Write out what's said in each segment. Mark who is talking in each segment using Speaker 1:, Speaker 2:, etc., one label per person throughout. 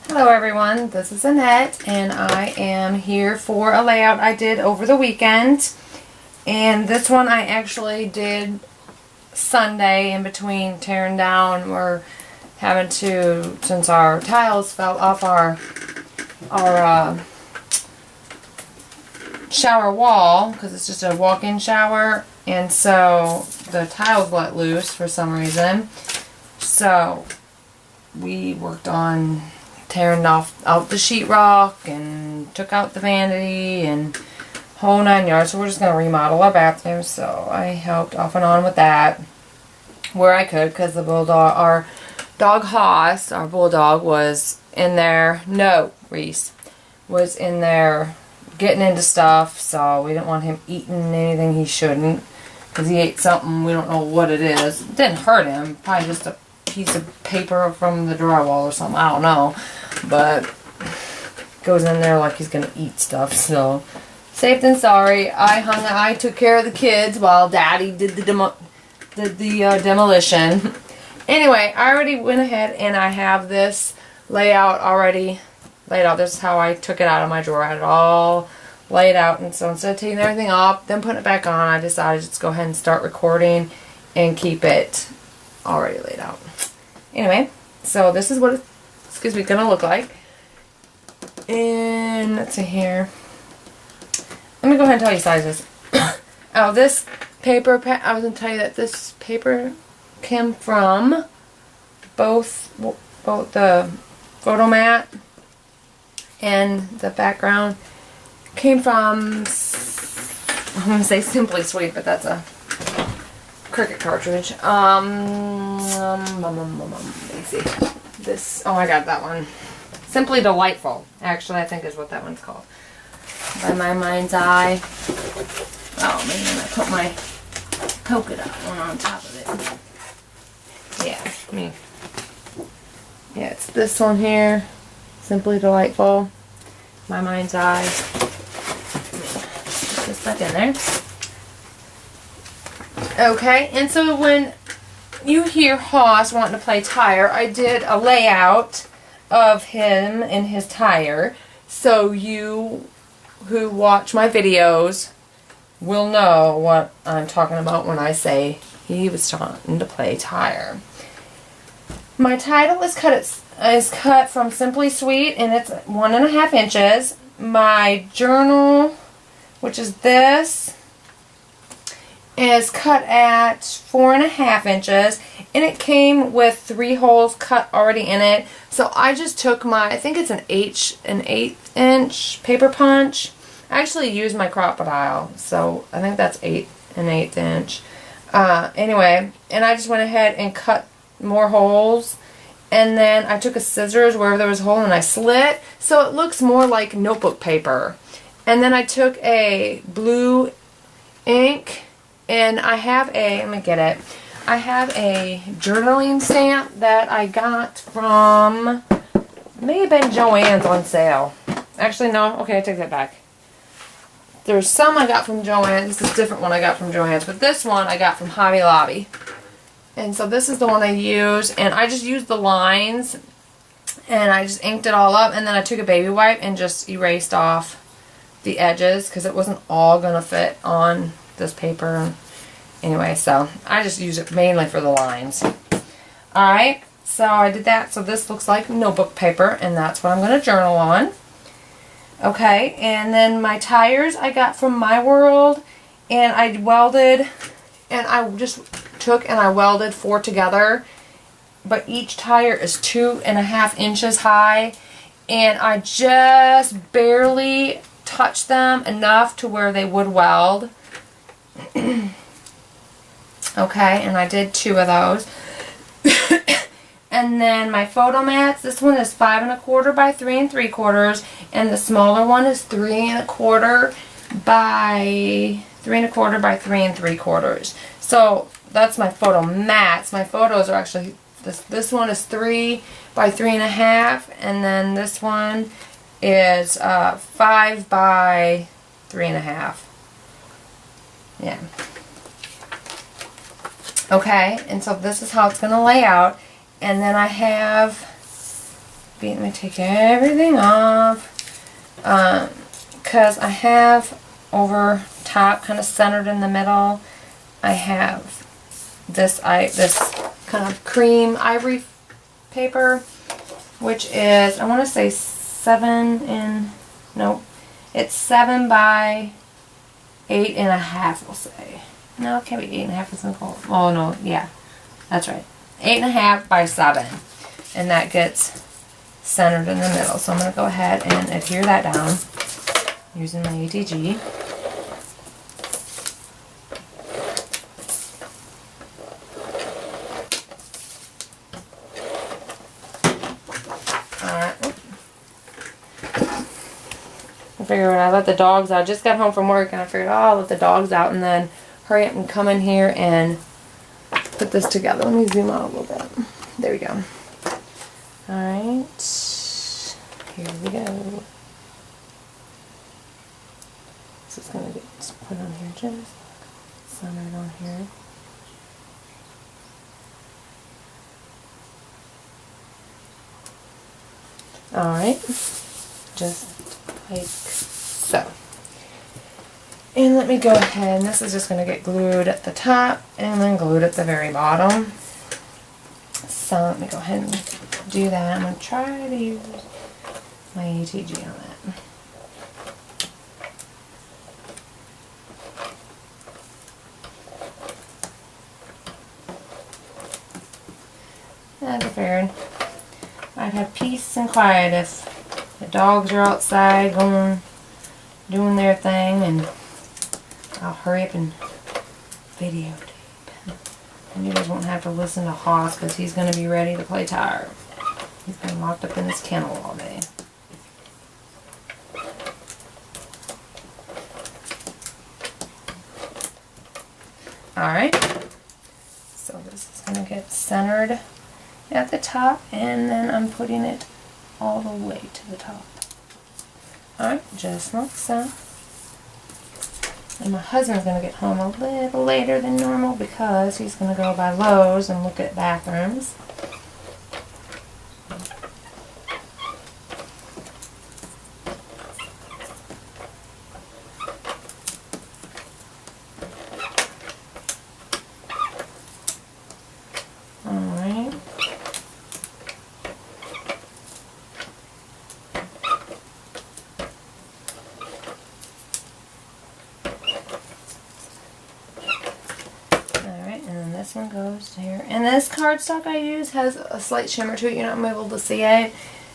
Speaker 1: Hello everyone, this is Annette and I am here for a layout I did over the weekend. And this one I actually did Sunday in between tearing down. We're having to, since our tiles fell off our shower wall, because it's just a walk-in shower, and so the tiles let loose for some reason. So we worked on tearing out the sheetrock and took out the vanity and whole 9 yards. So we're just going to remodel our bathroom. So I helped off and on with that where I could, because the Bulldog, our dog Hoss, our Bulldog, was in there. No, Reese was in there getting into stuff, so we didn't want him eating anything he shouldn't, because he ate something, we don't know what it is. It didn't hurt him, probably just a piece of paper from the drywall or something, I don't know, but goes in there like he's gonna eat stuff. So safe than sorry. I took care of the kids while Daddy did the demolition. Anyway, I already went ahead and I have this layout already laid out. This is how I took it out of my drawer. I had it all laid out, and so instead of taking everything off then putting it back on, I decided just go ahead and start recording and keep it already laid out. Anyway, so this is what it's gonna look like. And let's see here. Let me go ahead and tell you sizes. Oh, this paper, I was gonna tell you that this paper came from both the photo mat and the background came from, I'm gonna say Simply Sweet, but that's a Cricut cartridge. Let me see. This, oh, I got that one. Simply Delightful, actually, I think is what that one's called. By My Mind's Eye. Oh man, I put my polka dot one on top of it. Yeah, it's this one here. Simply Delightful. My Mind's Eye. Put this back in there. Okay, and so when you hear Hoss wanting to play tire, I did a layout of him and his tire, so you who watch my videos will know what I'm talking about when I say he was starting to play tire. My title is cut from Simply Sweet, and it's 1.5 inches. My journal, which is this, is cut at 4.5 inches, and it came with 3 holes cut already in it. So I just took my, I think it's an 1/8 inch paper punch. I actually used my crocodile, so I think that's 1/8 inch. Anyway, and I just went ahead and cut more holes, and then I took a scissors wherever there was a hole and I slit so it looks more like notebook paper. And then I took a blue ink, and I have a, let me get it, I have a journaling stamp that I got from, may have been Joann's on sale. Actually, no, okay, I take that back. There's some I got from Joann's. This is a different one I got from Joann's, but this one I got from Hobby Lobby. And so this is the one I use, and I just used the lines, and I just inked it all up, and then I took a baby wipe and just erased off the edges, because it wasn't all going to fit on this paper. Anyway, so I just use it mainly for the lines. Alright, so I did that. So this looks like notebook paper, and that's what I'm going to journal on. Okay, and then my tires I got from My World, and I welded, and I just took and I welded 4 together, but each tire is 2.5 inches high, and I just barely touched them enough to where they would weld. Okay, and I did 2 of those. And then my photo mats, this one is 5.25 by 3 3/4, and the smaller one is 3.25 by 3.25 by 3 3/4. So that's my photo mats. My photos are actually, this one is 3 by 3.5, and then this one is 5 by 3.5. Yeah. Okay, and so this is how it's going to lay out. And then I have Let me take everything off. Because I have over top, kind of centered in the middle, I have this kind of cream ivory paper, which is, I want to say it's 7 by 8.5, we'll say. No, it can't be 8.5, it's cold. Oh no, yeah, that's right. 8.5 by 7. And that gets centered in the middle. So I'm going to go ahead and adhere that down using my ATG. I figured when I let the dogs out, I just got home from work and I figured, oh, I'll let the dogs out and then hurry up and come in here and put this together. Let me zoom out a little bit. There we go. Alright, here we go. This is going to get put on here, just centered on here. Alright, just like so. And let me go ahead, and this is just going to get glued at the top and then glued at the very bottom. So let me go ahead and do that. I'm going to try to use my ATG on that. That's figured. I'd have peace and quiet if the dogs are outside doing their thing, and I'll hurry up and videotape. And you guys won't have to listen to Hoss because he's going to be ready to play tire. He's been locked up in his kennel all day. Alright, so this is going to get centered at the top, and then I'm putting it all the way to the top. Alright, just like so. And my husband's going to get home a little later than normal because he's going to go by Lowe's and look at bathrooms. Alright. This one goes here, and this cardstock I use has a slight shimmer to it. You're not able to see it,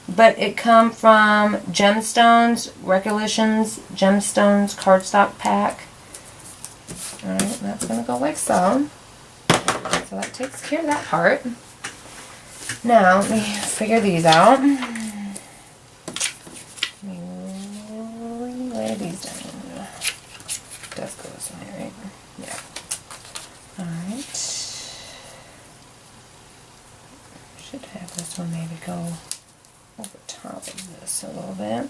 Speaker 1: but it comes from Gemstones, Recollections Gemstones cardstock pack. Alright, that's going to go like so. So that takes care of that part. Now, let me figure these out. Let me lay these down. Does go this way, right? Yeah. Alright. Should have this one maybe go over top of this a little bit.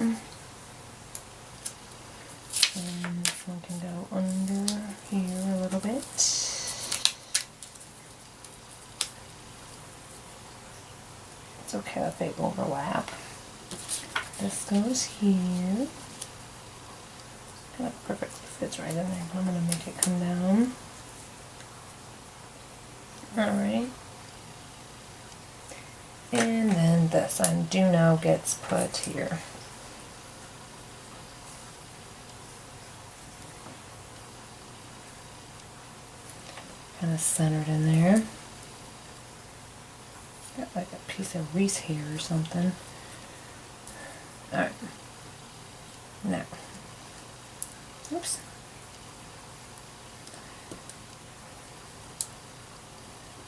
Speaker 1: And this one can go under here a little bit. It's okay if they overlap. This goes here. Kind of perfectly fits right in there. I'm going to make it come down. Alright. And then this I do know gets put here. Kind of centered in there. Got like a piece of Reese here or something. Alright. Now. Oops.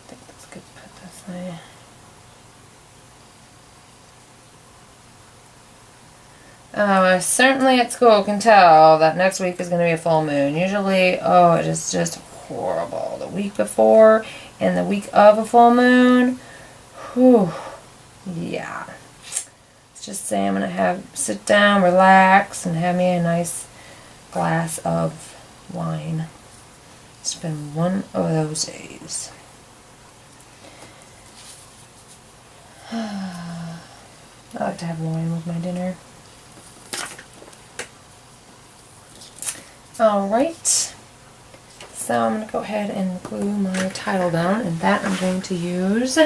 Speaker 1: I think that's good to put this way. I certainly at school can tell that next week is going to be a full moon. Usually, it is just horrible. The week before and the week of a full moon, whew, yeah. Let's just say I'm going to sit down, relax, and have me a nice glass of wine. It's been one of those days. I like to have wine with my dinner. Alright. So I'm going to go ahead and glue my title down, and that I'm going to use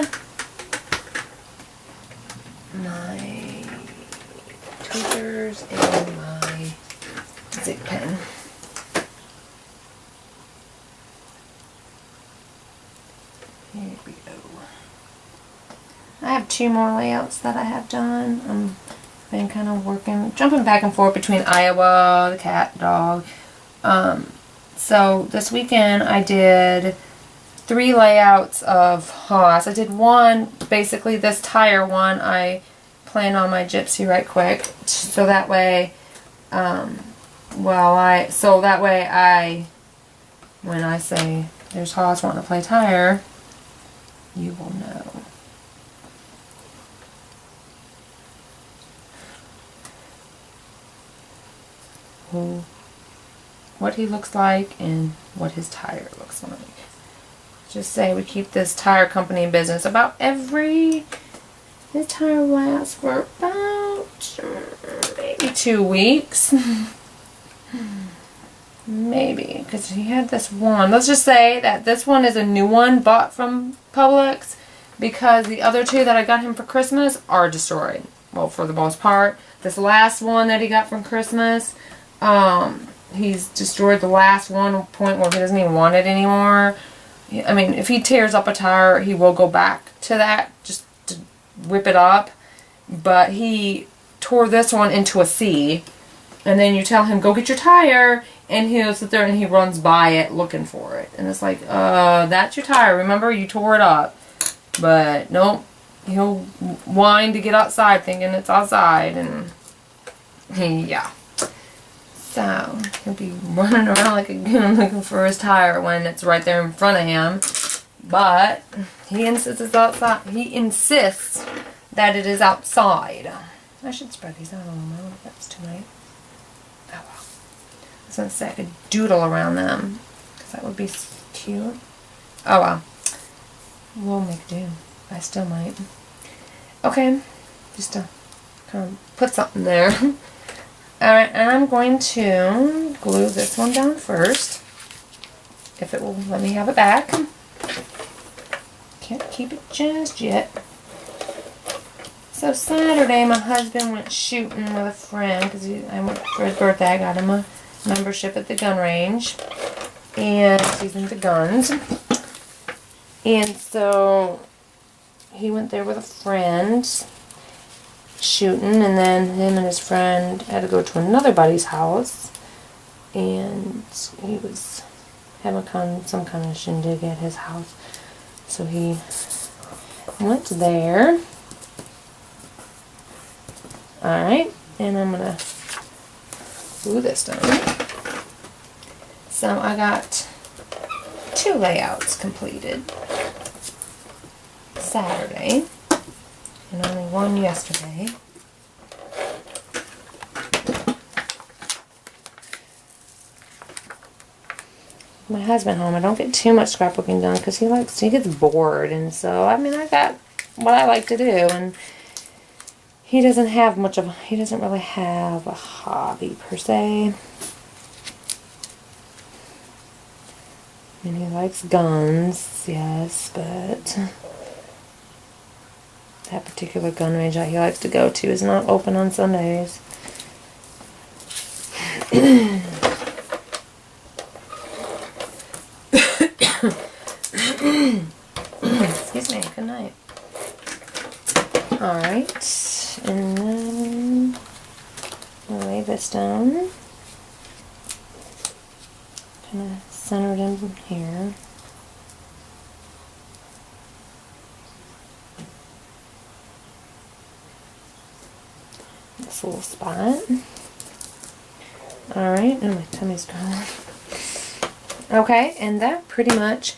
Speaker 1: my tweezers and my zig pen. Here we go. I have 2 more layouts that I have done. I've been kind of jumping back and forth between Iowa, the cat, dog. So this weekend I did 3 layouts of Hoss. I did one, basically this tire one, I planned on my Gypsy right quick, so that way, when I say there's Hoss wanting to play tire, you will know. What he looks like and what his tire looks like. Just say we keep this tire company in business about this tire lasts for about maybe 2 weeks. Maybe, because he had this one. Let's just say that this one is a new one bought from Publix, because the other 2 that I got him for Christmas are destroyed. Well, for the most part. This last one that he got from Christmas, he's destroyed the last one to the point where he doesn't even want it anymore. I mean, if he tears up a tire, he will go back to that just to whip it up. But he tore this one into a C. And then you tell him, go get your tire, and he'll sit there and he runs by it looking for it. And it's like, that's your tire. Remember, you tore it up. But nope, he'll whine to get outside thinking it's outside. And yeah. So, he'll be running around like a goon looking for his tire when it's right there in front of him. But he insists it's outside. He insists that it is outside. I should spread these out a little more. I don't know if that's tonight. Oh well. I was going to say I could doodle around them, because that would be cute. Oh well. We'll make do. I still might. Okay. Just to kind of put something there. Alright, and I'm going to glue this one down first, if it will let me have it back. Can't keep it just yet. So Saturday, my husband went shooting with a friend, because I went for his birthday. I got him a membership at the gun range, and he's into guns. And so he went there with a friend, shooting, and then him and his friend had to go to another buddy's house, and he was having some kind of shindig at his house, so he went there. Alright, and I'm gonna glue this down. So I got 2 layouts completed Saturday, and only one yesterday. My husband home, I don't get too much scrapbooking done because he gets bored, and so I mean I got what I like to do, and he doesn't really have a hobby per se. I mean, he likes guns, yes, but that particular gun range that he likes to go to is not open on Sundays. Excuse me, good night. Alright, and then I'll lay this down. Kind of centered in here. This little spot. Alright, and my tummy's growling. Okay, and that pretty much.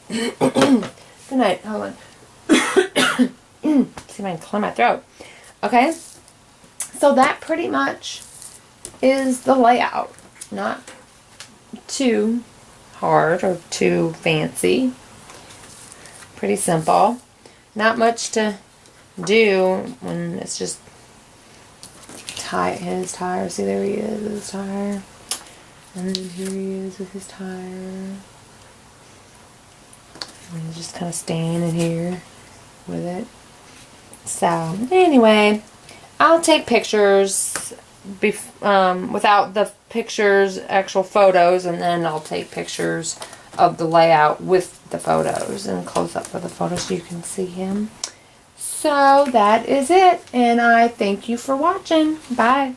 Speaker 1: Good night, hold on. See if I can clear my throat. Okay, so that pretty much is the layout. Not too hard or too fancy. Pretty simple. Not much to do when it's just his tire. See, there he is with his tire. And then here he is with his tire. And he's just kind of standing here with it. So, anyway, I'll take pictures without the pictures, actual photos, and then I'll take pictures of the layout with the photos and close up for the photos so you can see him. So that is it, and I thank you for watching. Bye.